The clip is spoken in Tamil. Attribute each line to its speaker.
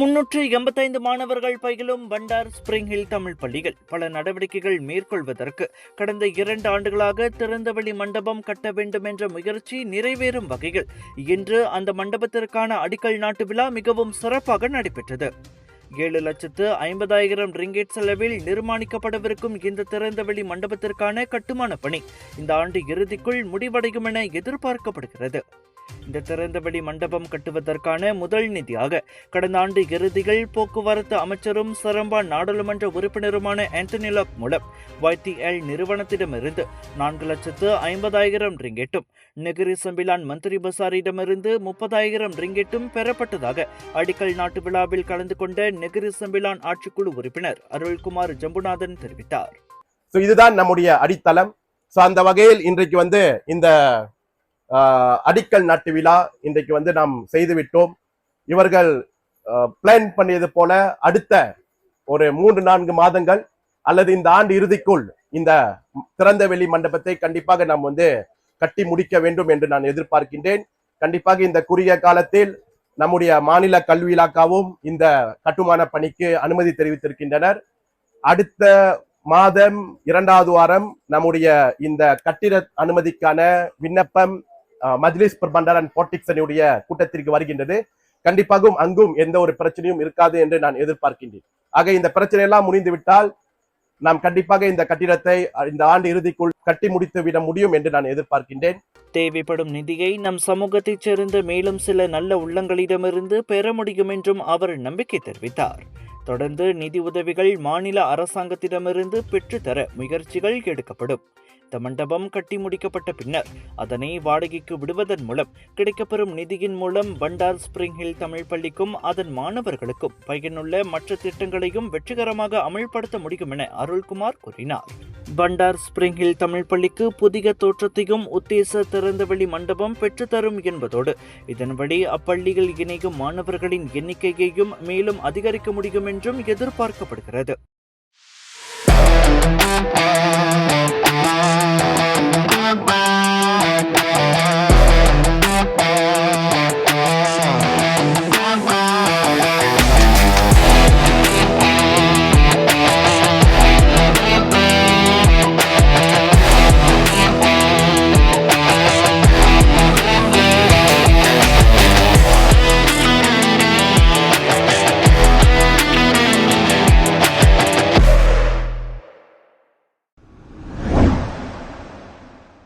Speaker 1: 385 மாணவர்கள் பயிலும் பண்டார் ஸ்பிரிங் ஹில் தமிழ் பள்ளிகள் பல நடவடிக்கைகள் மேற்கொள்வதற்கு கடந்த 2 ஆண்டுகளாக திறந்தவெளி மண்டபம் கட்ட வேண்டும் என்ற முயற்சி நிறைவேறும் வகையில் இன்று அந்த மண்டபத்திற்கான அடிக்கல் நாட்டு விழா மிகவும் சிறப்பாக நடைபெற்றது. 7,50,000 ரிங்கெட் செலவில் நிர்மாணிக்கப்படவிருக்கும் இந்த திறந்தவெளி மண்டபத்திற்கான கட்டுமான பணி இந்த ஆண்டு இறுதிக்குள் முடிவடையும் என எதிர்பார்க்கப்படுகிறது. இந்த திறந்தவெளி மண்டபம் கட்டுவதற்கான முதல் நிதியாக கடந்த ஆண்டு இறுதியில் போக்குவரத்து அமைச்சரும் சரம்பா நாடாளுமன்ற உறுப்பினருமான ஆண்டனி லாக் மூலம் YTL நிறுவனத்திடமிருந்து 4,50,000 ரிங்கெட்டும் நெகிரி சம்பிலான் மந்திரி பசாரிடமிருந்து 30,000 ரிங்கெட்டும் பெறப்பட்டதாக அடிக்கல் நாட்டு விழாவில் கலந்து கொண்ட நெகிரி சம்பிலான் ஆட்சிக்குழு உறுப்பினர் அருள்குமார் ஜம்புநாதன் தெரிவித்தார்.
Speaker 2: இதுதான் நம்முடைய அடித்தளம். அந்த வகையில் இன்றைக்கு இந்த அடிக்கல் நாட்டு விழா இன்றைக்கு நாம் செய்துவிட்டோம். இவர்கள் பிளான் பண்ணியது போல அடுத்த ஒரு 3-4 மாதங்கள் அல்லது இந்த ஆண்டு இறுதிக்குள் இந்த திறந்தவெளி மண்டபத்தை கண்டிப்பாக நாம் கட்டி முடிக்க வேண்டும் என்று நான் எதிர்பார்க்கின்றேன். கண்டிப்பாக இந்த குறுகிய காலத்தில் நம்முடைய மாநில கல்வி இலாக்காவும் இந்த கட்டுமான பணிக்கு அனுமதி தெரிவித்திருக்கின்றனர். அடுத்த மாதம் 2வது வாரம் நம்முடைய இந்த கட்டிட அனுமதிக்கான விண்ணப்பம் மஜ்லிஸ் பண்டார் அண்ட் பாலிடிக்ஸனுடைய கூட்டத்திற்கு வருகின்றது. கண்டிப்பாக அங்கும் எந்த ஒரு பிரச்சனையும் இருக்காது என்று நான் எதிர்பார்க்கின்றேன். ஆக இந்த பிரச்சனை எல்லாம் முடிந்துவிட்டால் நாம் கண்டிப்பாக இந்த கட்டிடத்தை இந்த ஆண்டு இறுதிக்குள் கட்டி முடித்து விட முடியும் என்று நான் எதிர்பார்க்கின்றேன்.
Speaker 1: தேவைப்படும் நிதியை நம் சமூகத்தைச் சேர்ந்த மேலும் சில நல்ல உள்ளங்களிடமிருந்து பெற முடியும் என்றும் அவர் நம்பிக்கை தெரிவித்தார். தொடர்ந்து நிதி உதவிகள் மாநில அரசாங்கத்திடமிருந்து பெற்றுத்தர முயற்சிகள் எடுக்கப்படும். இந்த மண்டபம் கட்டி முடிக்கப்பட்ட பின்னர் அதனை வாடகைக்கு விடுவதன் மூலம் கிடைக்கப்பெறும் நிதியின் மூலம் பண்டார் ஸ்பிரிங் ஹில் தமிழ் பள்ளிக்கும் அதன் மாணவர்களுக்கும் பயனுள்ள மற்ற திட்டங்களையும் வெற்றிகரமாக அமல்படுத்த முடியும் என அருள்குமார் கூறினார். பண்டார் ஸ்பிரிங் ஹில் தமிழ் பள்ளிக்கு புதிய தோற்றத்தையும் உத்தேச திறந்தவெளி மண்டபம் பெற்றுத்தரும் என்பதோடு இதன்படி அப்பள்ளியில் இணையும் மாணவர்களின் எண்ணிக்கையையும் மேலும் அதிகரிக்க முடியும் என்றும் எதிர்பார்க்கப்படுகிறது.